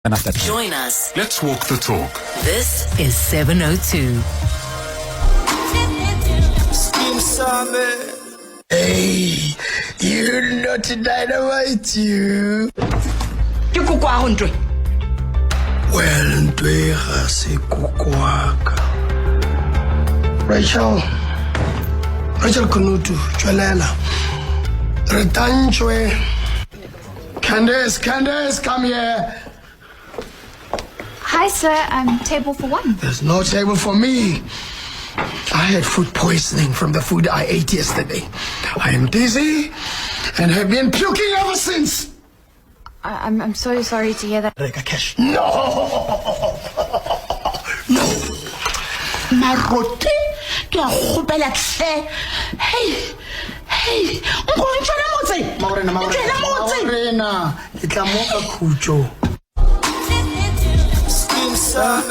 Join us. Let's walk the talk. This is 702. Skeem Saam. Hey, you not dynamite you. Well, ntwe ga se kukwaka. Rachel Kunutu, Chwelela. Retanchwe. Candace, come here. Hi, sir. Table for one. There's no table for me. I had food poisoning from the food I ate yesterday. I am dizzy and have been puking ever since. I'm so sorry to hear that. Reka cash. No. Marothi Maphuthuma. Hey. Maurena. Itla moka khutsho. Skeem Saam.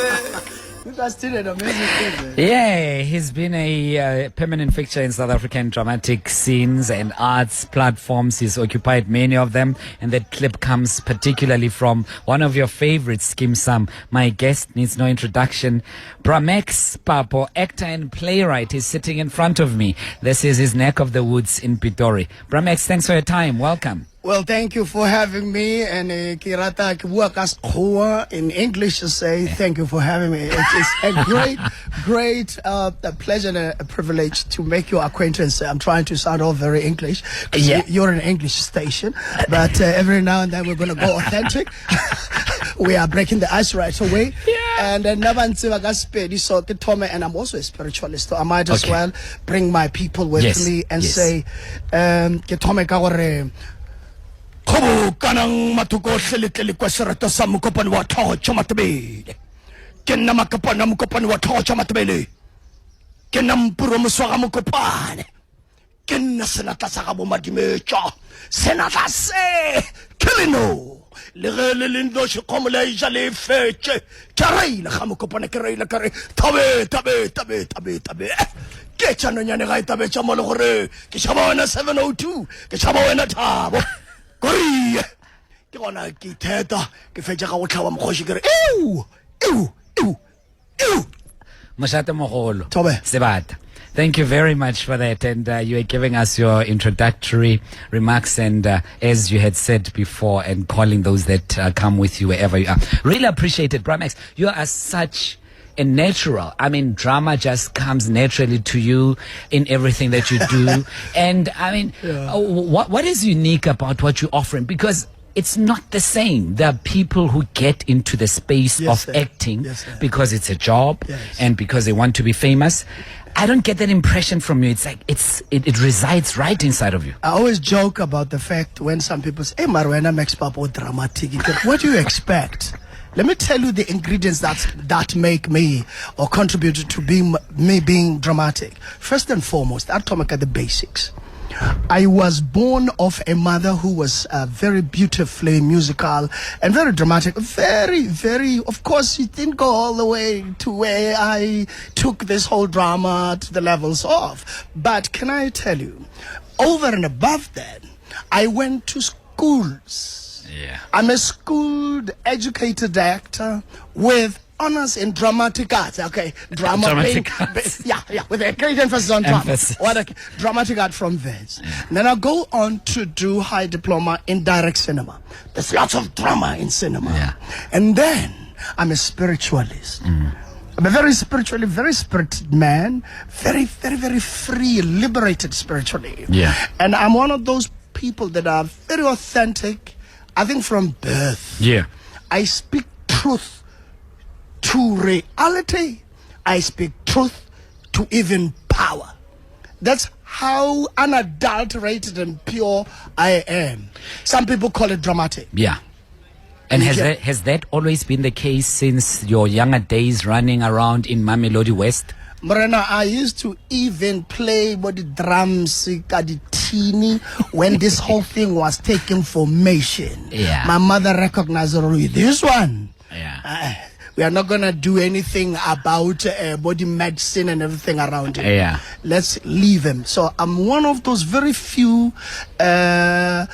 You guys did an amazing thing, man. Yeah, he's been a permanent fixture in South African dramatic scenes and arts platforms. He's occupied many of them, and that clip comes particularly from one of your favorites, Skeem Saam. My guest needs no introduction. Macks Papo, actor and playwright, is sitting in front of me. This is his neck of the woods in Pitori. Macks, thanks for your time. Welcome. Well, thank you for having me. And Kirata Kibuakas in English to say thank you for having me. It is a great pleasure and a privilege to make your acquaintance. I'm trying to sound all very English. Yeah. You're an English station, but every now and then we're going to go authentic. We are breaking the ice right away. Yeah. And and I'm also a spiritualist, so I might as well bring my people with me and say, Kobo kanang matuko silitlili kwa sirato sa mukopan wa tao chamatbele. Kena makapan na mukopan wa tao chamatbele. Kena mpuro muswaga mukopan. Kena senata sa kabo madimecha. Senata se kilino. Legele lindo shikomle ijale feche. Karai la kamukopan karai la karai. Tabe. Kechano nyane gai tabe chamolo gore. Kishabawana 702. Kishabawana Thabo. Korea ke gona ke theta ke fetsa ga go tlhawa mokgoshi kere ew Moshate Mogolo. Thobe. Sebata. Thank you very much for that. And you are giving us your introductory remarks and as you had said before, and calling those that come with you wherever you are. Really appreciate it, Macks. You are such a natural. I mean, drama just comes naturally to you in everything that you do. And I mean, what is unique about what you're offering? Because it's not the same. There are people who get into the space of acting because it's a job and because they want to be famous. I don't get that impression from you. It's like it resides right inside of you. I always joke about the fact when some people say, hey, Marwena Macks Papo dramatic. What do you expect? Let me tell you the ingredients that make me or contribute to me being dramatic. First and foremost, I'll talk at the basics. I was born of a mother who was very beautifully musical and very dramatic. Very, of course, it didn't go all the way to where I took this whole drama to the levels of. But can I tell you, over and above that, I went to schools. Yeah. I'm a schooled, educated actor with honors in dramatic arts. Okay, Dramatic arts. Yeah, with a great emphasis on drama. Dramatic art from Vez. Yeah. Then I go on to do high diploma in direct cinema. There's lots of drama in cinema. Yeah. And then I'm a spiritualist. I'm a very spirited man, very free, liberated spiritually. Yeah. And I'm one of those people that are very authentic. I think from birth. Yeah. I speak truth to reality. I speak truth to even power. That's how unadulterated and pure I am. Some people call it dramatic. Yeah. And has that always been the case since your younger days running around in Mamelodi West? Morena, I used to even play the drums kaditini when this whole thing was taking formation. Yeah. My mother recognized already this one. Yeah. We are not gonna do anything about body medicine and everything around it. Yeah. Let's leave him. So I'm one of those very few, actors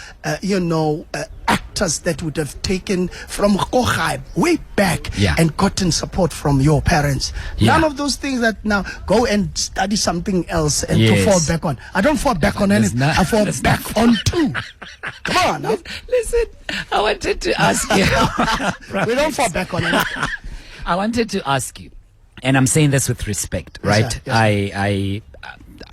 factors that would have taken from Kochai way back Yeah. and gotten support from your parents. Yeah. None of those things that now go and study something else and to Yes. fall back on. I don't fall back on There's anything. not- I fall there's back on two. Come on now. Listen, I wanted to ask you. We don't fall back on anything. I wanted to ask you, and I'm saying this with respect, Yes, right? sir. Yes,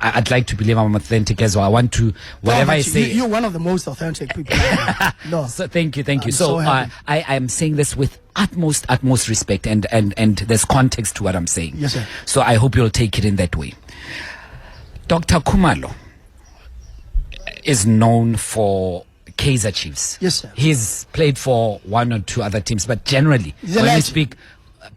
I'd like to believe I'm authentic as well. I want to, whatever No, I but say. you're one of the most authentic people. I know. No. So thank you. I'm So so happy. I am saying this with utmost respect, and there's context to what I'm saying. Yes, sir. So I hope you'll take it in that way. Dr. Khumalo is known for Kaizer Chiefs. Yes, sir. He's played for one or two other teams, but generally, He's a when we legend. speak,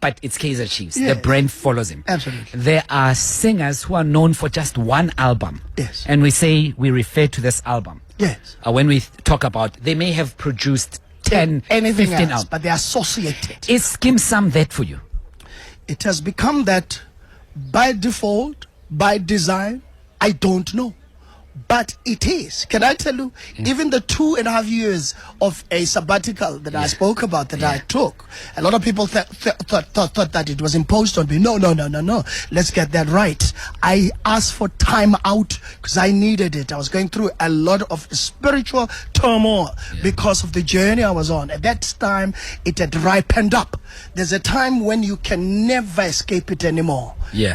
but it's Kaizer Chiefs. Yes. The brand follows him. Absolutely. There are singers who are known for just one album. Yes. And we refer to this album. Yes. When we talk about, they may have produced 10, Anything 15 else, albums. but they're associated. Is Skeem Saam that for you? It has become that by default, by design. I don't know. But it is. Can I tell you, even the 2.5 years of a sabbatical that I spoke about that I took, a lot of people thought that it was imposed on me. No. Let's get that right. I asked for time out because I needed it. I was going through a lot of spiritual turmoil because of the journey I was on. At that time, it had ripened up. There's a time when you can never escape it anymore. Yeah.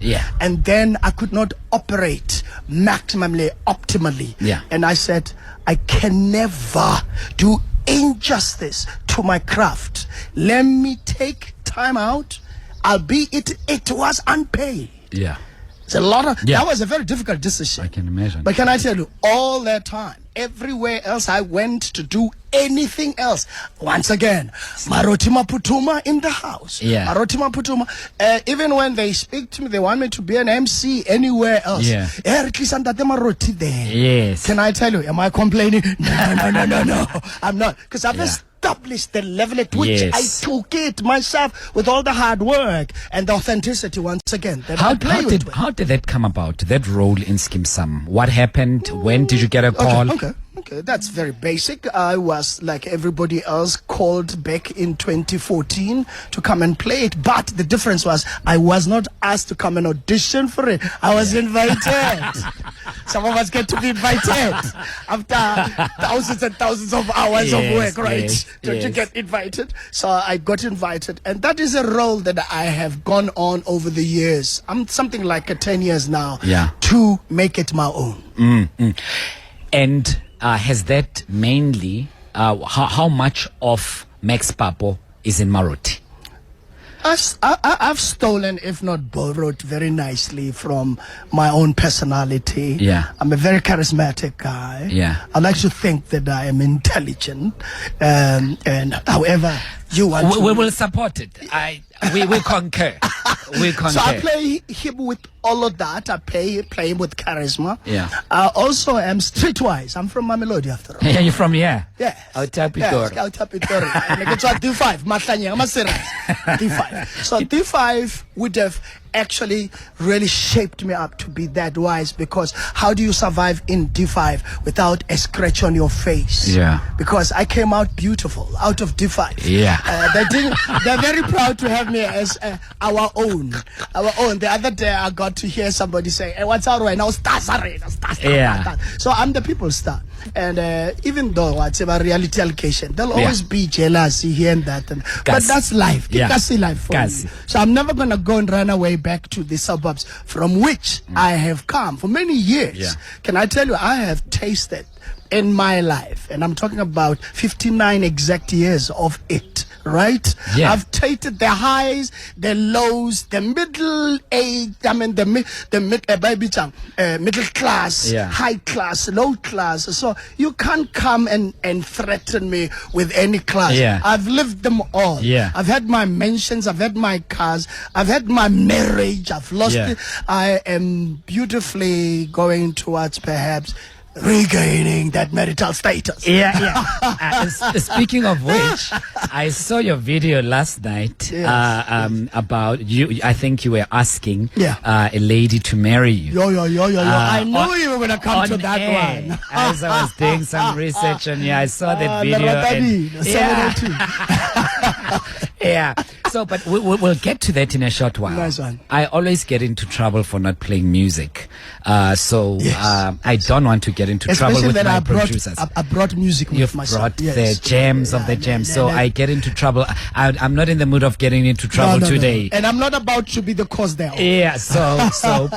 Yeah. And then I could not operate maximally, optimally. Yeah. And I said, I can never do injustice to my craft. Let me take time out, albeit it was unpaid. Yeah. It's a lot of, Yeah. that was a very difficult decision. I can imagine. But can I tell you, all that time, everywhere else I went to do anything else, once again, Marothi Maphuthuma in the house. Yeah. Marothi Maphuthuma. Even when they speak to me, they want me to be an MC anywhere else. Yeah. Marothi there. Yes. Can I tell you, am I complaining? No. I'm not. Because I've established the level at which Yes. I took it myself with all the hard work and the authenticity once again. That I play with. How did that come about, that role in Skeem Saam? What happened? When did you get a call? Okay, that's very basic. I was, like everybody else, called back in 2014 to come and play it. But the difference was I was not asked to come and audition for it. I was invited. Some of us get to be invited after thousands and thousands of hours of Yes, work, right? yes, Don't you yes. get invited? So I got invited. And that is a role that I have gone on over the years. I'm something like 10 years now Yeah. to make it my own. And has that mainly, how much of Macks Papo is in Marothi? I've stolen, if not borrowed, very nicely from my own personality. Yeah. I'm a very charismatic guy. Yeah. I like to think that I am intelligent. And however you want We to. will support it. We concur. We concur. So I play him with all of that. I play him with charisma. Yeah. I also am streetwise. I'm from Mamelodi after all. Yeah, you're from here? Yes. Autapitori. Yes, Autapitori. And it's at D5. Mahlanye, I'm a serious. D5. So D5 would have actually really shaped me up to be that wise, because how do you survive in D5 without a scratch on your face? Yeah. Because I came out beautiful out of D5. Yeah. They're very proud to have me as our own. The other day I got to hear somebody say, hey, what's our right now? Star. Yeah. So I'm the people's star. And even though it's about reality allocation, there'll always be jealousy here and that. But that's life. Yeah. That's life for me. So I'm never going to go and run away back to the suburbs from which I have come for many years. Yeah. Can I tell you, I have tasted in my life, and I'm talking about 59 exact years of it, right? Yeah. I've tasted the highs, the lows, the middle age, middle class, Yeah. high class, low class. So you can't come and threaten me with any class. Yeah. I've lived them all. Yeah. I've had my mansions, I've had my cars, I've had my marriage, I've lost Yeah. it. I am beautifully going towards perhaps regaining that marital status. Yeah. Speaking of which, I saw your video last night about you. I think you were asking a lady to marry you. Yo. I knew you were going to come to that one. As I was doing some research on you, I saw that video. Yeah. So, but we'll get to that in a short while. Nice one. I always get into trouble for not playing music. I don't want to get into trouble with my producers. I brought music with myself. You've brought the gems of the gems. So I get into trouble. I'm not in the mood of getting into trouble today. No. And I'm not about to be the cause there. Yeah. So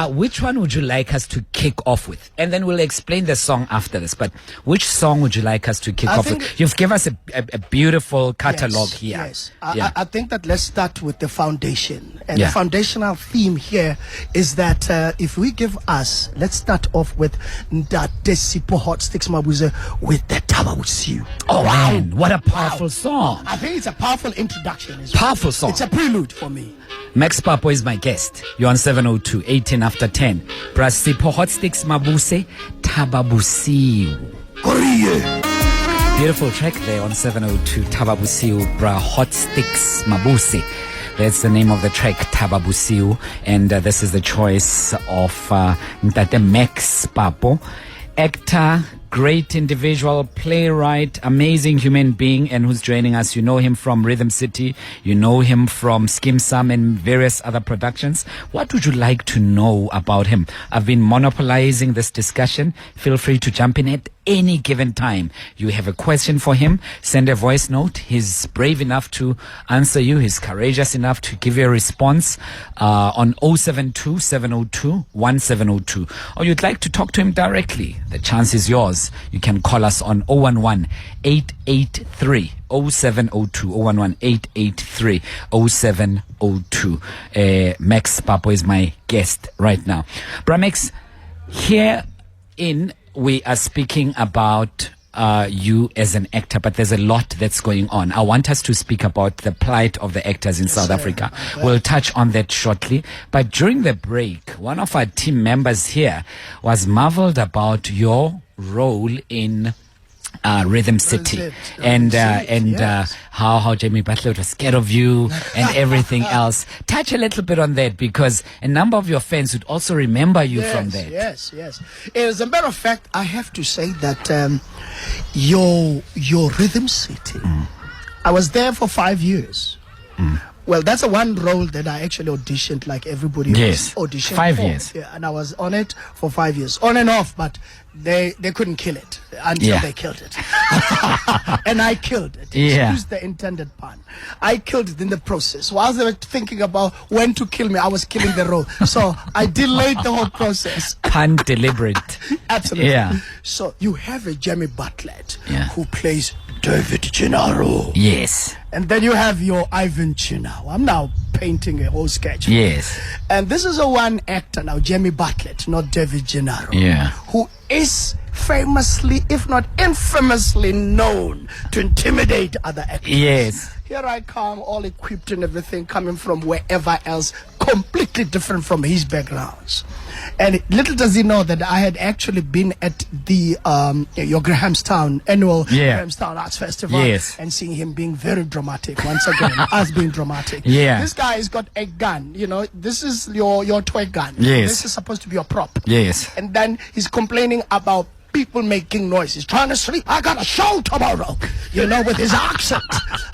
which one would you like us to kick off with? And then we'll explain the song after this. But which song would you like us to kick off with? You've given us a beautiful catalog here. Yes. I think that let's start with the foundation. And the foundational theme here is that if we give us, let's start off with Ndate Sipho Hot Sticks Mabuse with the Thabo Shole-Mashao. Oh wow. Man, what a powerful song. I think it's a powerful introduction. Powerful song. It's a prelude for me. Macks Papo is my guest. You're on 702, 18 after 10. Bra Sipho Hot Sticks Mabuse, Thabo Shole-Mashao. Beautiful track there on 702, Thabo Shole-Mashao, Bra Hot Sticks Mabuse. That's the name of the track, Thabo Shole-Mashao, and this is the choice of Ntate Macks Papo, actor, great individual, playwright, amazing human being, and who's joining us. You know him from Rhythm City, you know him from Skeem Saam and various other productions. What would you like to know about him? I've been monopolizing this discussion. Feel free to jump in at any given time. You have a question for him, send a voice note. He's brave enough to answer you. He's courageous enough to give you a response on 072 702 1702. Or you'd like to talk to him directly. The chance is yours. You can call us on 011 883 0702 011 883 0702. Macks Papo is my guest right now. Bramex, here in we are speaking about you as an actor, but there's a lot that's going on. I want us to speak about the plight of the actors in South Africa. We'll touch on that shortly. But during the break, one of our team members here was marveled about your role in Rhythm City and how Jamie Butler was scared of you and everything else. Touch a little bit on that, because a number of your fans would also remember you from that. Yes. As a matter of fact, I have to say that your Rhythm City, I was there for 5 years. Well, that's the one role that I actually auditioned, like everybody else auditioned 5 for. years. Yeah, and I was on it for 5 years, on and off, but they couldn't kill it until they killed it. And I killed it. Excuse the intended pun. I killed it in the process. While they were thinking about when to kill me, I was killing the role. So I delayed the whole process. Pun deliberate. Absolutely. Yeah. So you have a Jamie Butler who plays David Gennaro. Yes. And then you have your Ivan Chinau. I'm now painting a whole sketch. Yes. And this is a one actor now, Jamie Butler, not David Gennaro. Yeah. Who is famously, if not infamously, known to intimidate other actors. Yes. Here I come, all equipped and everything, coming from wherever else, completely different from his backgrounds. And little does he know that I had actually been at the your Grahamstown annual Grahamstown Arts Festival, and seeing him being very dramatic once again, us being dramatic. Yeah. This guy has got a gun. You know, this is your toy gun. Yes. This is supposed to be your prop. Yes. And then he's complaining about people making noise. He's trying to sleep. I got a show tomorrow. You know, with his accent.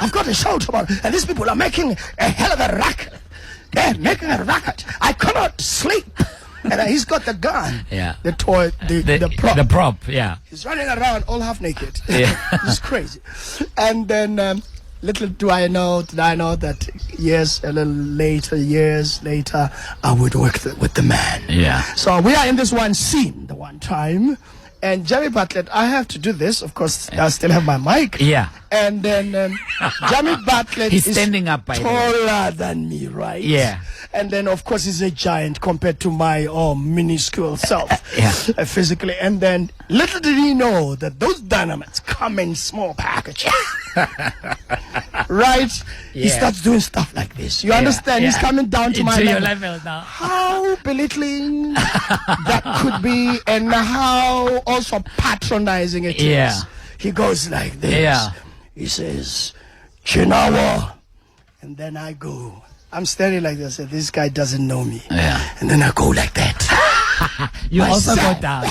I've got a show tomorrow. And these people are making a hell of a racket. They're making a racket. I cannot sleep. And he's got the gun. Yeah. The toy, the prop. The prop, yeah. He's running around all half naked. Yeah. It's crazy. And then little did I know that years later, I would work with the man. Yeah. So we are in this one scene, the one time. And Jamie Butler, I have to do this. Of course, I still have my mic. Yeah. And then Jamie Bartlett He's is standing up, by the way. taller than me, right? Yeah. And then, of course, he's a giant compared to my minuscule self, Yeah. physically. And then, little did he know that those dynamites come in small packages. Right? He Yeah. starts doing stuff like this. You understand? He's coming down to my Into your level. level now. How belittling that could be, and how also patronizing it is. Yeah. He goes like this. Yeah. He says, Chinawa. And then I go. I'm standing like this. This guy doesn't know me. Yeah. And then I go like that. You also go Myself. down.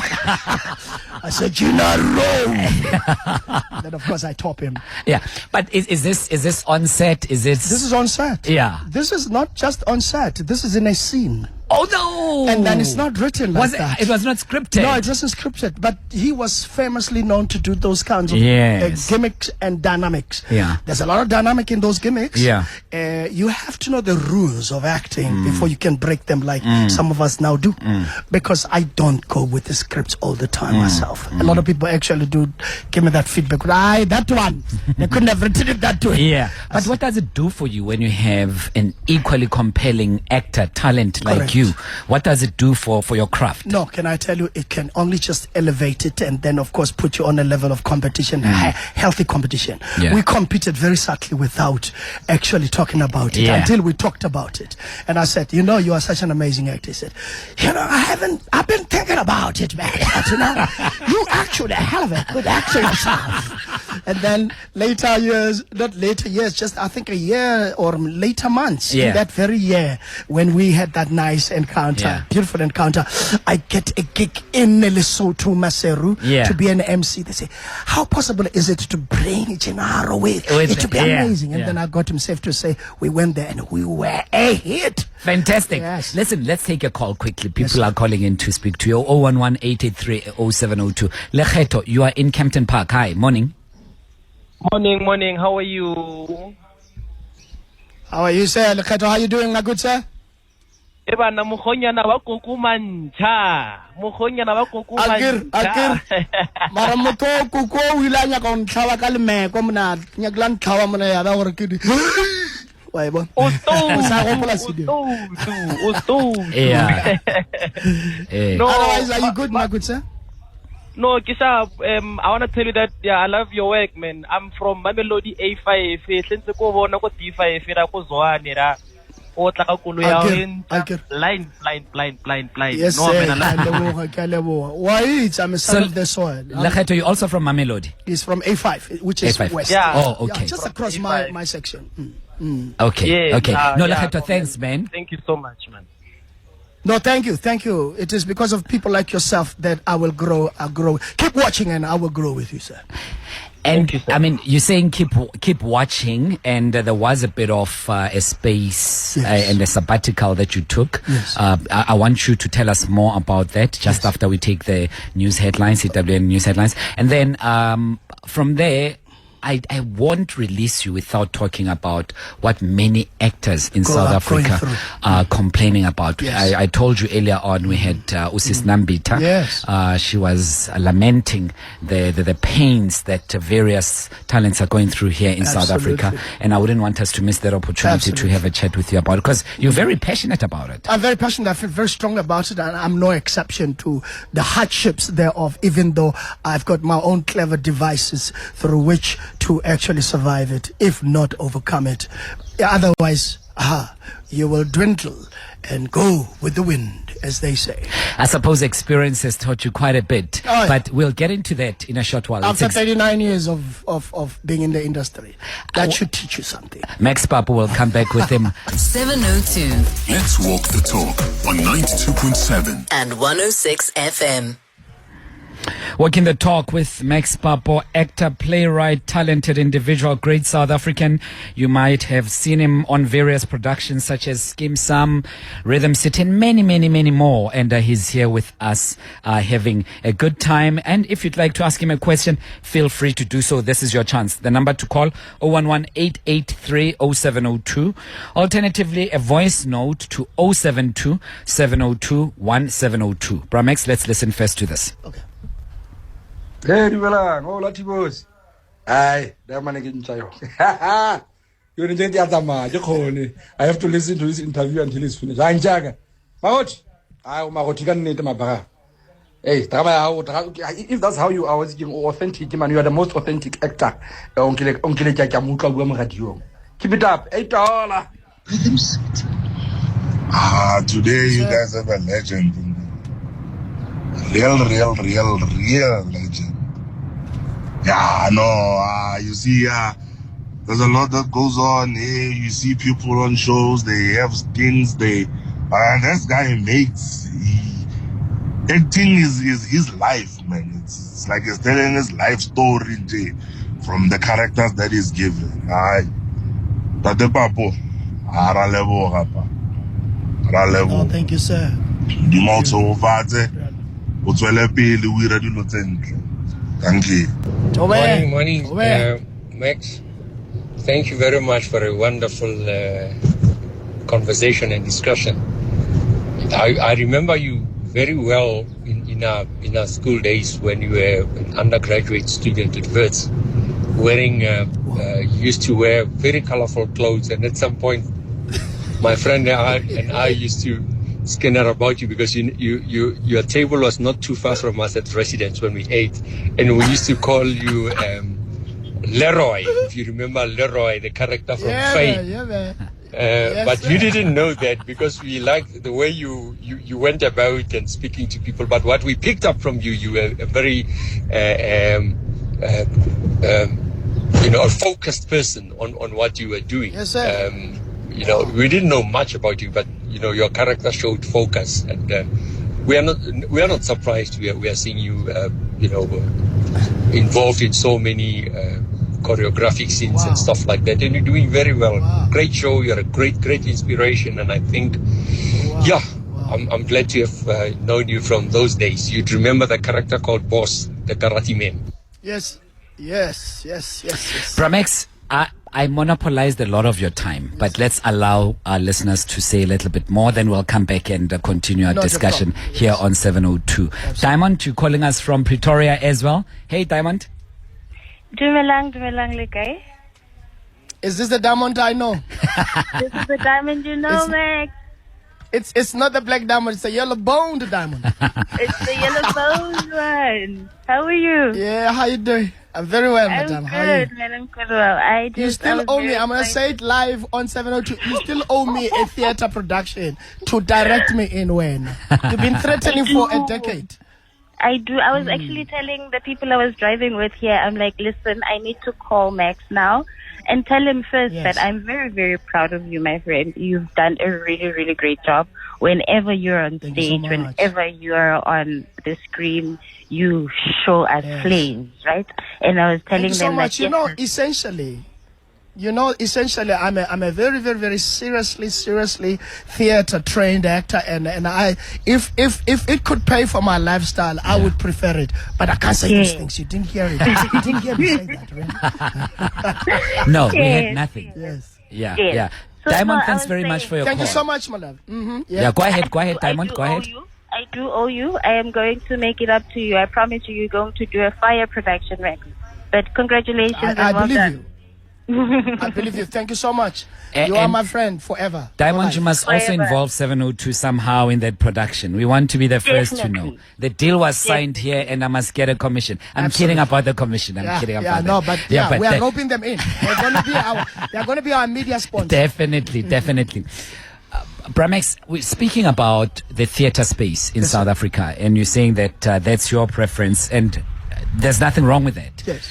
I said, Chinaro. Then, of course, I top him. Yeah. But is this on set? Is it? This is on set. Yeah. This is not just on set. This is in a scene. Oh no! And then it's not written like that. It was not scripted. No, it wasn't scripted, but he was famously known to do those kinds of Yes. gimmicks and dynamics. Yeah. There's a lot of dynamic in those gimmicks. Yeah. You have to know the rules of acting before you can break them like some of us now do. Because I don't go with the scripts all the time myself. A lot of people actually do give me that feedback. That one, they couldn't have written it that way. Yeah. But what does it do for you when you have an equally compelling actor, talent like Correct. you? What does it do for your craft? No, can I tell you, it can only just elevate it and then, of course, put you on a level of competition, healthy competition. Yeah. We competed very subtly without actually talking about it until we talked about it. And I said, you know, you are such an amazing actor. He said, you know, I've been thinking about it, man. But, you know, you actually a hell of a good actor yourself. And then later years, not later years, just I think a year or later months, in that very year, when we had that nice encounter, beautiful encounter, I get a gig in Lesotho, Maseru, to be an MC. They say, how possible is it to bring Gennaro with? It would be amazing. And then I got him safe to say, we went there and we were a hit. Fantastic. Yes. Listen, let's take a call quickly. People are calling in to speak to you. 011-883-0702. Lekgeto, you are in Kempton Park. Hi, morning. Morning. How are you? How are you, sir? Lekgeto, how are you doing, my good sir? Ebana mokgonyana wa kokumantsha. Mokgonyana wa kokumantsha. Mara motho o kuko o ile a nyaka go ntlhaba ka lemeko mona nyakela ntlhaba mona ya ba gore ke di wa e bona O sa gopola studio. Yeah. No, Otherwise, are you good, my good sir? no, Kisha, I want to tell you that I love your work, man. I'm from Mamelodi A5. Since ko bona ko D5 ra ko Zwane ra. O tla ka kulo ya blind. Yes, No, sir. man, Why? I'm a son of the soil. Lekgeto, you're also from Mamelodi. He's from A5, which is A5. west. Yeah. Oh, okay. Yeah, just From across A5. my section. Okay. Yes, Okay. No, yeah, Lekgeto, thanks, man. Thank you so much, man. No, thank you. It is because of people like yourself that I will grow. Keep watching, and I will grow with you, sir. And you, sir. I mean, you're saying keep watching, and there was a bit of a space and a sabbatical that you took. Yes. I want you to tell us more about that just after we take the news headlines, CWN news headlines, and then from there. I won't release you without talking about what many actors in South Africa are complaining about. Yes. I told you earlier on we had Usis Nambita. Yes. She was lamenting the pains that various talents are going through here in South Africa. And I wouldn't want us to miss that opportunity to have a chat with you about it because you're very passionate about it. I'm very passionate. I feel very strong about it, and I'm no exception to the hardships thereof, even though I've got my own clever devices through which to actually survive it, if not overcome it. Otherwise, you will dwindle and go with the wind, as they say. I suppose experience has taught you quite a bit, Oh, yeah. but we'll get into that in a short while. After 39 years of being in the industry, that should teach you something. Macks Papo will come back with him. 702 Let's walk the talk on 92.7 and 106 FM. Walking the talk with Macks Papo, actor, playwright, talented individual, great South African. You might have seen him on various productions such as Skeem Saam, Rhythm City, and many, many, many more. And he's here with us having a good time. And if you'd like to ask him a question, feel free to do so. This is your chance. The number to call, 011-883-0702. Alternatively, a voice note to 072-702-1702. Bramex, let's listen first to this. Okay. Hey, Dumelang. Hola, Tibos. Aye, that man again chayo. You need the other man. I have to listen to this interview until it's finished. I'm Jaga. Marothi. Marothi can need my bar. Hey, if that's how you are authentic, man, you are the most authentic actor. Keep it up. $8. Today you guys have a legend. Real legend. Yeah, no, you see, there's a lot that goes on here. You see people on shows, they have things, this guy makes, acting is his life, man. It's like he's telling his life story from the characters that he's given. Thabo Papo, ara level. Oh, thank you, sir. Thank you. Morning, Max. Thank you very much for a wonderful conversation and discussion. I remember you very well in our school days when you were an undergraduate student at Wits, wearing you used to wear very colorful clothes, and at some point my friend and I used to scanner about you because your table was not too far from us at residence when we ate, and we used to call you Leroy, if you remember Leroy, the character from Fame. But you didn't know that because we liked the way you went about and speaking to people. But what we picked up from you, you were a very a focused person on what you were doing. Yes, sir. We didn't know much about you, but your character showed focus, and we are not surprised. We are seeing you involved in so many choreographic scenes and stuff like that, and you're doing very well. Great show. You're a great inspiration, and I think I'm glad to have known you from those days. You'd remember the character called Boss, the Karate Man. Yes. Bramex, I monopolized a lot of your time, but let's allow our listeners to say a little bit more, then we'll come back and continue our discussion here on 702. Absolutely. Diamond, you're calling us from Pretoria as well. Hey, Diamond. Dumelang lekay. Is this the diamond I know? This is the diamond you know, Max. It's not the black diamond, it's a yellow-boned diamond. It's the yellow-boned one. How are you? Yeah, how you doing? I'm very well, madam. How are you? Man, I'm good. Well, you still owe me, I'm going to say it live on 702. You still owe me a theater production to direct me in when. You've been threatening for a decade. I do. I was actually telling the people I was driving with here, I'm like, listen, I need to call Max now and tell him first that I'm very, very proud of you, my friend. You've done a really, really great job. Whenever you're on stage, whenever you're on the screen, you show us flames, right? And I was telling them so much. Essentially, I'm a very, very, very seriously theater trained actor, and I, if it could pay for my lifestyle, I would prefer it. But I can't say these things. You didn't hear it. You didn't hear me say that, right? No, we had nothing. Yes. Yeah. So Diamond, thanks very much for your call. Thank you so much, my love. Yeah, go ahead, Diamond, go ahead. I do owe you. I am going to make it up to you. I promise you're going to do a fire production, Max. But congratulations. I believe you. I believe you. Thank you so much. You are my friend forever. Diamond, you must also involve 702 somehow in that production. We want to be the first to know. The deal was signed here, and I must get a commission. I'm kidding about the commission. I'm kidding about that. No, but we are roping them in. They're going to be our media sponsor. Definitely. Bramex, we're speaking about the theater space in South Africa, and you're saying that that's your preference, and there's nothing wrong with that. Yes.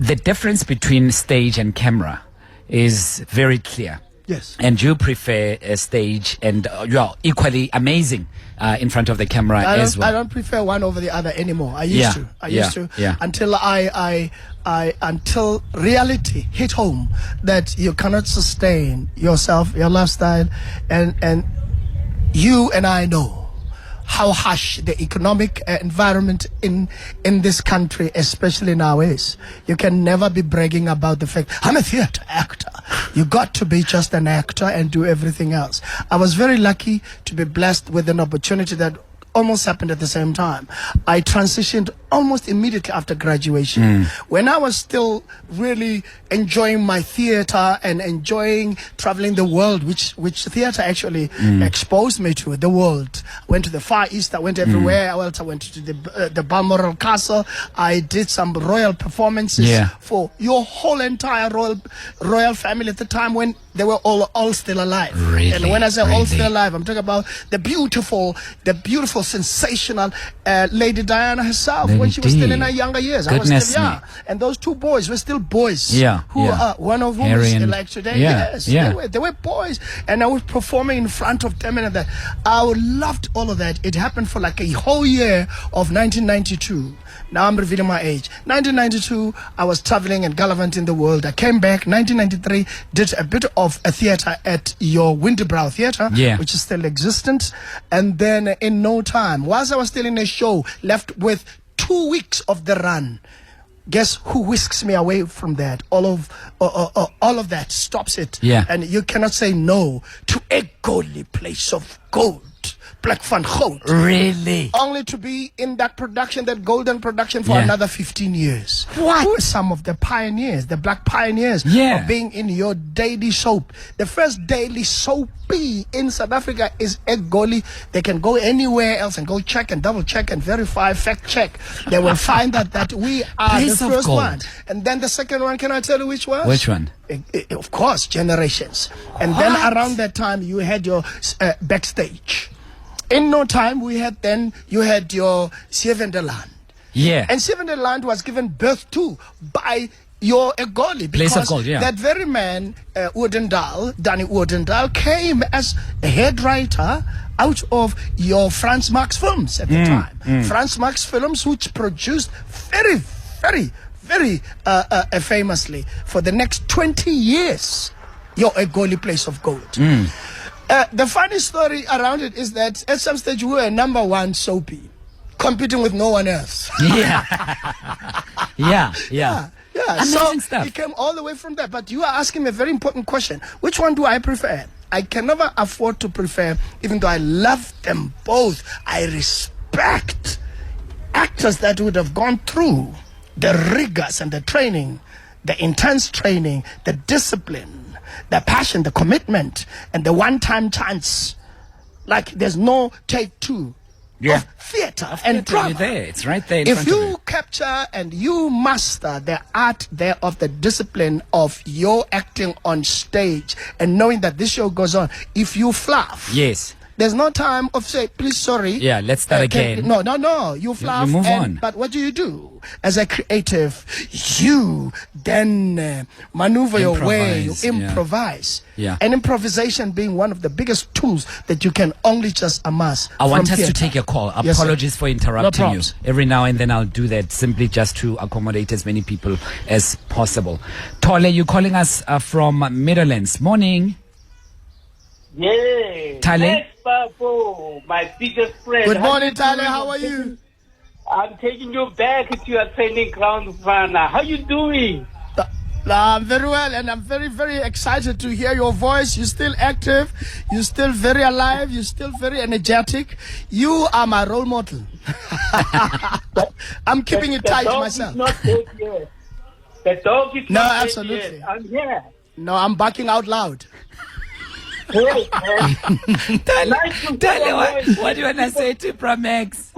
The difference between stage and camera is very clear. Yes. And you prefer a stage, and you're equally amazing in front of the camera as well. I don't prefer one over the other anymore. I used to. Until until reality hit home that you cannot sustain yourself, your lifestyle, and you and I know how harsh the economic environment in this country, especially now, is. You can never be bragging about the fact, I'm a theater actor. You got to be just an actor and do everything else. I was very lucky to be blessed with an opportunity that almost happened at the same time. I transitioned almost immediately after graduation, when I was still really enjoying my theater and enjoying traveling the world, which theater actually exposed me to the world. I went to the Far East, I went everywhere. I went to the Balmoral Castle. I did some royal performances for your whole entire royal family at the time when they were all still alive. Really? And when I say all still alive, I'm talking about the beautiful, sensational Lady Diana herself when she was still in her younger years. I was still young. And those two boys were still boys. Who are one of whom is still alive today. Yes, they were boys. And I was performing in front of them and that. I loved all of that. It happened for like a whole year of 1992. Now I'm revealing my age. 1992, I was traveling and gallivanting the world. I came back. 1993, did a bit of a theater at your Winterbrow Theater, which is still existent. And then in no time, whilst I was still in a show, left with 2 weeks of the run. Guess who whisks me away from that? All of that stops it. And you cannot say no to a godly place of gold. Black Van Goud. Really? Only to be in that production, that golden production for another 15 years. What? Who are some of the pioneers, the black pioneers of being in your daily soap? The first daily soapy in South Africa is Egoli. They can go anywhere else and go check and double check and verify, fact check. They will find that we are Place the of first gold. one. And then the second one, can I tell you which was? Which one? Of course, Generations. And then around that time, you had your backstage. In no time, you had your Sievenderland. And Sievenderland was given birth to by your Egoli. Place of gold, that very man, Danny Oudendal, came as a head writer out of your Frans Marx films at the time. Frans Marx films, which produced very, very, very famously for the next 20 years, your Egoli Place of Gold. The funny story around it is that at some stage we were number one soapy, competing with no one else. Amazing stuff. It came all the way from there. But you are asking me a very important question. Which one do I prefer? I can never afford to prefer, even though I love them both. I respect actors that would have gone through the rigors and the training, the intense training, the discipline, the passion, the commitment, and the one-time chance. Like there's no take two of theater and drama. There. It's right there in If front of you capture and you master the art there of the discipline of your acting on stage and knowing that this show goes on, if you fluff, there's no time of say, please, sorry. Let's start again. No. You fluff. You move on. But what do? As a creative, you then maneuver your way, you improvise. And improvisation being one of the biggest tools that you can only just amass. I want us theater. to take a call. Apologies for interrupting you. Every now and then I'll do that simply just to accommodate as many people as possible. Tole, you're calling us from Midlands. Morning. Yeah. Tale? Macks Papo, my biggest friend. Good morning, Tale. How are you? I'm taking you back to your training ground, Fana. How you doing? I'm very well, and I'm very, very excited to hear your voice. You're still active. You're still very alive. You're still very energetic. You are my role model. I'm keeping it tight to myself. The dog is not dead yet. The dog is not dead absolutely. yet. I'm here. No, I'm barking out loud. Great, man. What do you want to say to Max?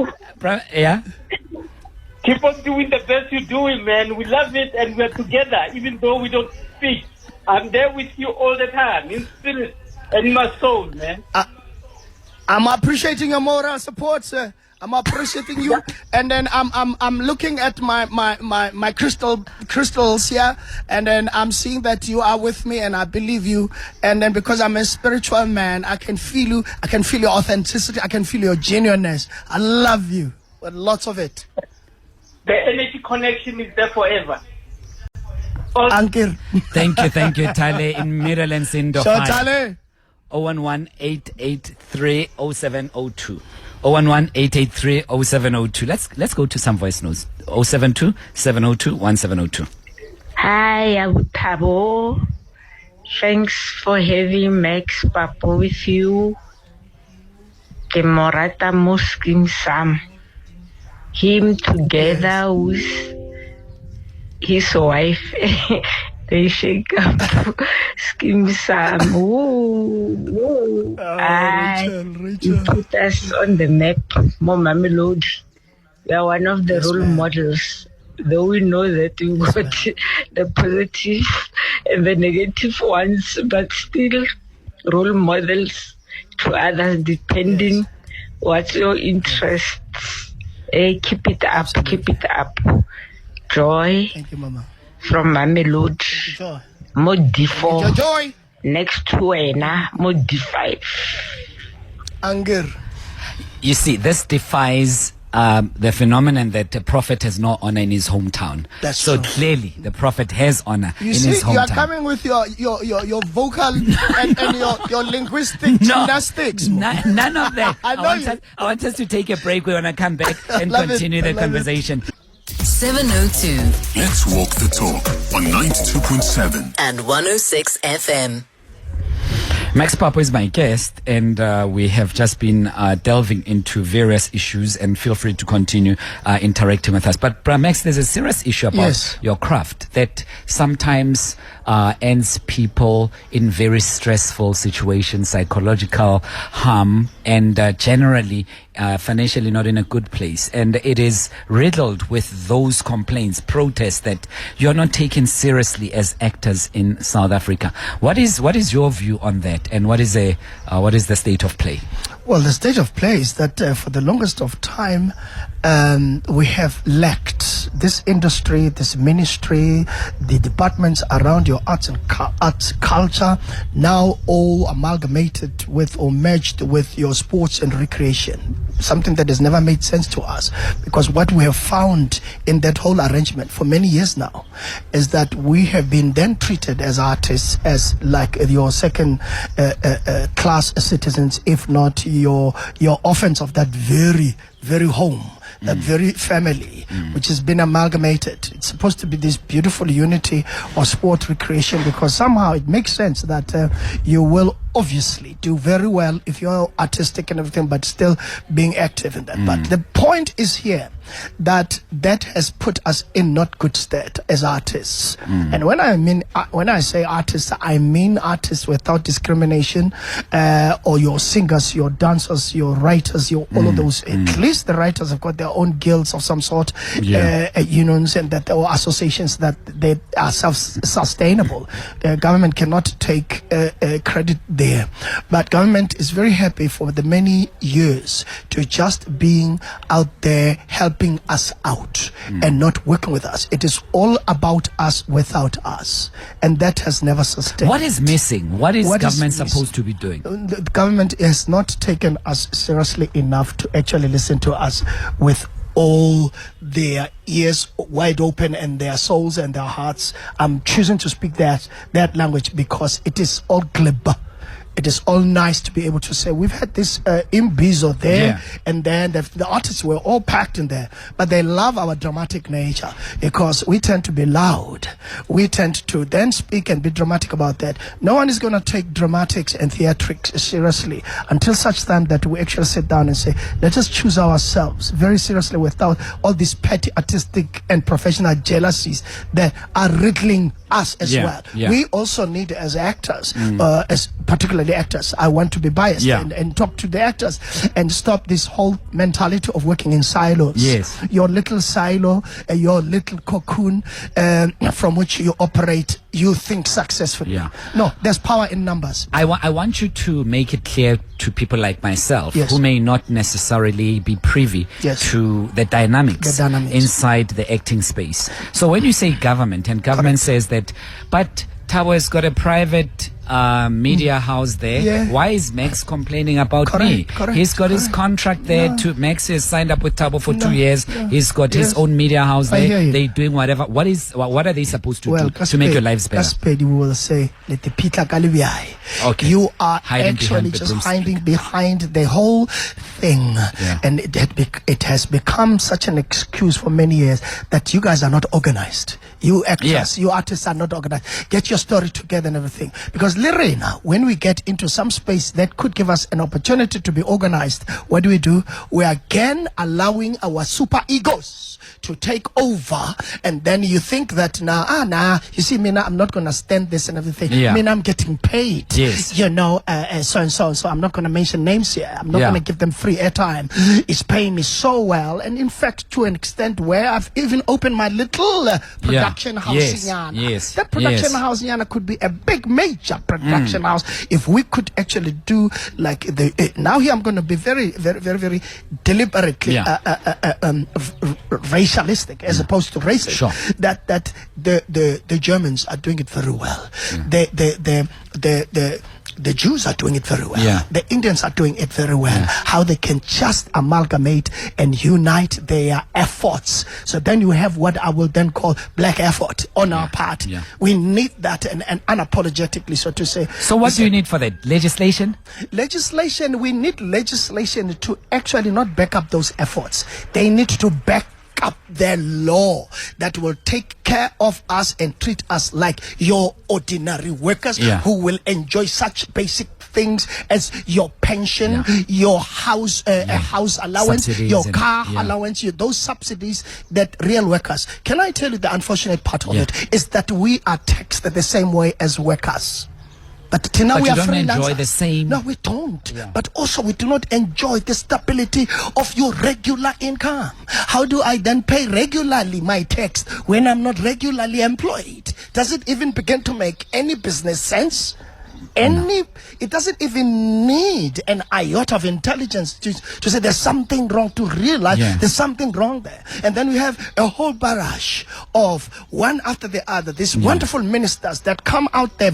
Keep on doing the best you're doing, man. We love it and we're together, even though we don't speak. I'm there with you all the time, in spirit and in my soul, man. I'm appreciating your moral support, sir. I'm appreciating you, and then I'm looking at my crystals here, and then I'm seeing that you are with me, and I believe you, and then because I'm a spiritual man, I can feel you. I can feel your authenticity. I can feel your genuineness. I love you, with lots of it. The energy connection is there forever. Uncle. Thank you, Tale in Midlands in So Doha. 011-883-0702. 011-883-0702. Let's go to some voice notes. 072-702-1702. Hi, Thabo. Thanks for having Macks Papo with you. Ke morata mo Skeem Saam. him together with his wife. They shake up Skeem Saam. Ooh. Rachel. You put us on the map, more Mamelodi. We are one of the role models. Though we know that we got the positive and the negative ones, but still role models to others depending what's your interests. Keep it up, keep it up. Joy. Thank you, Mama. From Mamelodi. Joy. Mo D4. Joy. Next to Wena, Mo D5. Anger. You see, this defies the phenomenon that the prophet has no honor in his hometown. That's so true. Clearly the prophet has honor in his hometown. You are coming with your vocal and your linguistic gymnastics. None of that. I want us to take a break. We want to come back and Love continue the conversation. 702 Let's walk the talk on 92.7 and 106 FM. Macks Papo is my guest, and we have just been delving into various issues, and feel free to continue interacting with us. But Max, there's a serious issue about your craft that sometimes ends people in very stressful situations, psychological harm, and generally financially not in a good place. And it is riddled with those complaints, protests that you're not taken seriously as actors in South Africa. What is your view on that, and what is the state of play? Well, the state of play is that for the longest of time, we have lacked this industry, this ministry, the departments around your arts and arts culture, now all amalgamated with or merged with your sports and recreation. Something that has never made sense to us, because what we have found in that whole arrangement for many years now is that we have been then treated as artists as like your second class citizens, if not your offense of that very home, that very family, which has been amalgamated. It's supposed to be this beautiful unity of sport recreation, because somehow it makes sense that you will obviously do very well if you're artistic and everything, but still being active in that. But the point is here that has put us in not good stead as artists. And when I say artists, I mean artists without discrimination, or your singers, your dancers, your writers, all of those. At least the writers have got their own guilds of some sort, unions and that, or associations that they are self-sustainable. Government cannot take credit there, but government is very happy for the many years to just being out there helping us out and not working with us. It is all about us without us, and that has never sustained. What is missing? What is government supposed to be doing? The government has not taken us seriously enough to actually listen to us with all their ears wide open and their souls and their hearts. I'm choosing to speak that language because it is all glib. It is all nice to be able to say we've had this imbizo there, and then the artists were all packed in there, but they love our dramatic nature because we tend to be loud. We tend to then speak and be dramatic about that. No one is going to take dramatics and theatrics seriously until such time that we actually sit down and say, let us choose ourselves very seriously without all these petty artistic and professional jealousies that are riddling us as well. We also need, as actors, as particularly actors, I want to be biased and talk to the actors and stop this whole mentality of working in silos. Your little silo, your little cocoon from which you operate, you think successfully. No, there's power in numbers. I want you to make it clear to people like myself who may not necessarily be privy to the dynamics inside the acting space. So when you say government, and government says that, but Thabo has got a private media house there. Why is Max complaining about me? He's got his contract there. Max has signed up with Thabo for 2 years. He's got his own media house there. They're doing whatever. What are they supposed to do to make your lives better? We will say, you are actually just hiding behind the whole thing, and it has become such an excuse for many years that you guys are not organized. You actors, you artists are not organized. Get your story together and everything. Because Lorena, when we get into some space that could give us an opportunity to be organized, what do? We are again allowing our super egos to take over, and then you think that you see me now, I'm not gonna stand this and everything. Yeah. I mean, I'm getting paid. Yes. You know, so and so. So I'm not gonna mention names here. I'm not gonna give them free airtime. It's paying me so well, and in fact, to an extent where I've even opened my little production house. Yes. That production house could be a big major production house if we could actually do like now here I'm going to be very deliberately racialistic as opposed to racist. Sure. That the Germans are doing it very well. The Jews are doing it very well. Yeah. The Indians are doing it very well. How they can just amalgamate and unite their efforts. So then you have what I will then call black effort on our part. Yeah. We need that and unapologetically, so to say. So what do you need for that? Legislation? We need legislation to actually not back up those efforts. They need to back up their law that will take care of us and treat us like your ordinary workers who will enjoy such basic things as your pension, your house allowance, Subsidies your car allowance, those subsidies that real workers. Can I tell you the unfortunate part of it is that we are taxed the same way as workers. But till now we you are don't freelancers. enjoy the same. No, we don't. But also we do not enjoy the stability of your regular income. How do I then pay regularly my tax when I'm not regularly employed? Does it even begin to make any business sense? It doesn't even need an iota of intelligence to say there's something wrong, to realize there's something wrong there. And then we have a whole barrage of one after the other, these wonderful ministers that come out there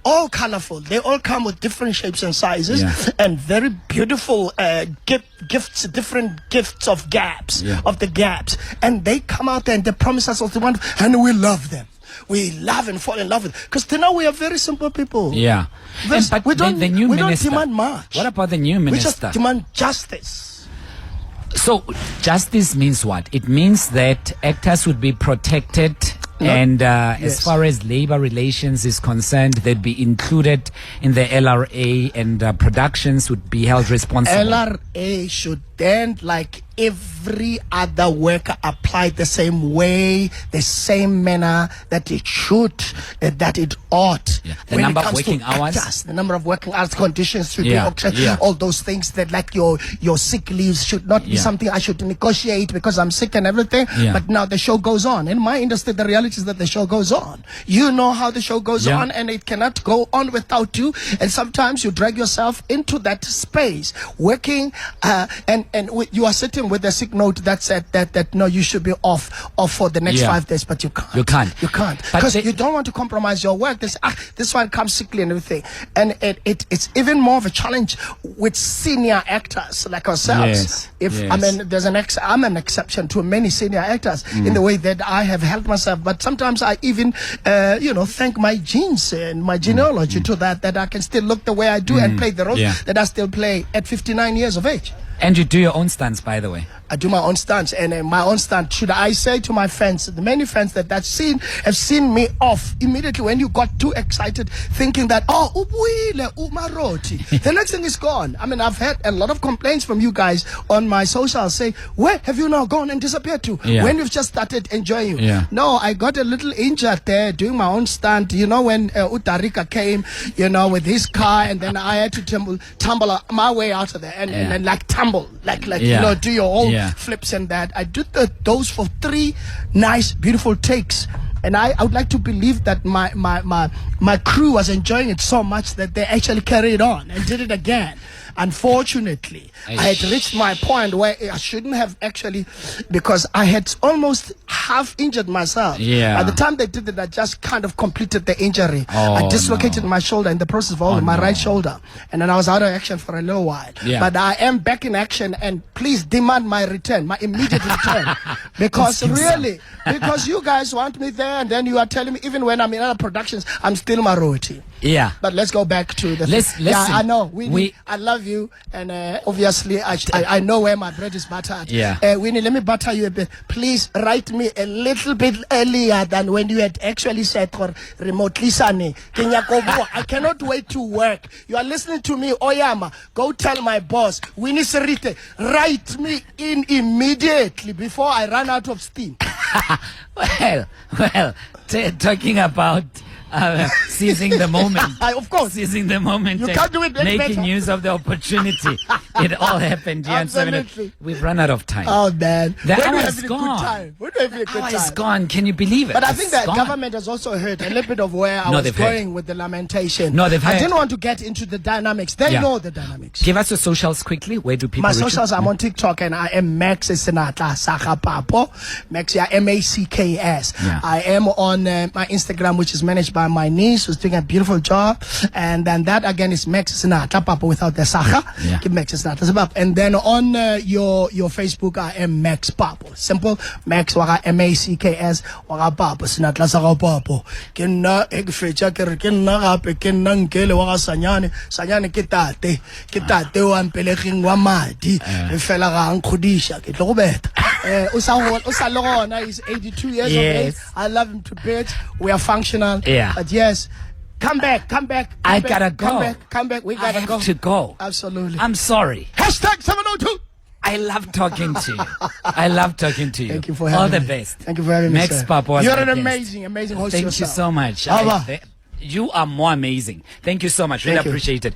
all colorful. They all come with different shapes and sizes and very beautiful different gifts of the gaps. And they come out there and they promise us all the one, and we love them. We love and fall in love with, because now we are very simple people. Yeah. But we don't demand much. What about the new minister? We just demand justice. So justice means what? It means that actors would be protected, and as far as labor relations is concerned, they'd be included in the LRA, and productions would be held responsible. LRA should then, like every other worker, apply the same way, the same manner that it should, that it ought. The number of working hours, actors, the number of working hours, conditions should be all those things that, like your sick leaves should not be something I should negotiate because I'm sick and everything. But now the show goes on. In my industry, the reality is that the show goes on. You know how the show goes on, and it cannot go on without you. And sometimes you drag yourself into that space, working, and you are sitting with a sick note that said that no, you should be off for the next 5 days, but you can't. You can't because you don't want to compromise your work. This one comes sickly and everything, and it's even more of a challenge with senior actors like ourselves. I'm an exception to many senior actors in the way that I have held myself, but sometimes I even thank my genes and my genealogy to that I can still look the way I do and play the role that I still play at 59 years of age. And you do your own stunts, by the way. I do my own stunts, and my own stunt, should I say to my fans, the many fans that have seen me off immediately when you got too excited thinking that, Marothi, the next thing is gone. I mean, I've had a lot of complaints from you guys on my socials saying, where have you now gone and disappeared to? When you've just started enjoying you. No, I got a little injured there doing my own stunt, when Utarika came, with his car, and then I had to tumble my way out of there and like tumble, do your own flips and that. I did those for 3 nice, beautiful takes. And I would like to believe that my crew was enjoying it so much that they actually carried on and did it again. Unfortunately, I had reached my point where I shouldn't have actually, because I had almost half injured myself. By the time they did it, I just kind of completed the injury. I dislocated my shoulder in the process of my right shoulder. And then I was out of action for a little while. But I am back in action, and please demand my return, my immediate return. Because because you guys want me there, and then you are telling me even when I'm in other productions, I'm still Marothi. Yeah. But let's go back to the Listen, yeah, I know. I love you, and obviously I know where my bread is buttered. Yeah. Winnie, let me butter you a bit. Please write me a little bit earlier than when you had actually said for remotely sunny. I cannot wait to work. You are listening to me, Oyama. Go tell my boss, Winnie Serite, write me in immediately before I run out of steam. Well, talking about seizing the moment. Of course. Seizing the moment. You can't do it any making better. use of the opportunity. It all happened here. Absolutely. We've run out of time. Oh, man. The We're hour having is a gone. good time. We're having a good Hour time. is gone. Can you believe it? But I think It's that gone. government has also heard a little bit of where I No, was they've going heard. with the lamentation. No, they've I heard. didn't want to get into the dynamics. They Yeah. know the dynamics. Give us your socials quickly. Where do people My reach you? socials, I'm on TikTok, and I am Macks Papo. Macks, yeah, MACKS. Yeah. I am on my Instagram, which is managed by my niece, who's doing a beautiful job. And then that again is Macks Papo without the Sacha. Yeah. Give Macks Papo. And then on your Facebook, I am Macks Papo. Simple. Macks waka MACKS waka Papo. Sinatla Saka Papo. Kena ekfecha kena gape kena nkele waka Sanyane. Sanyane kitate. Kitate wa mpeleging wa madi. E fela ga nkgodisha ke tlo go beta. Usalogona is 82 years of age. I love him to bits. We are functional. Yeah. But yes, come back. I gotta go. Come back. We I gotta have to go. Absolutely. I'm sorry. Hashtag 702. I love talking to you. I love talking to you. Thank you for having All the me. best. Thank you for having me, Macks sir. Papo was You're my an guest. amazing host Thank yourself. you so much. Aba. You are more amazing. Thank you so much. Really Thank you. appreciate it.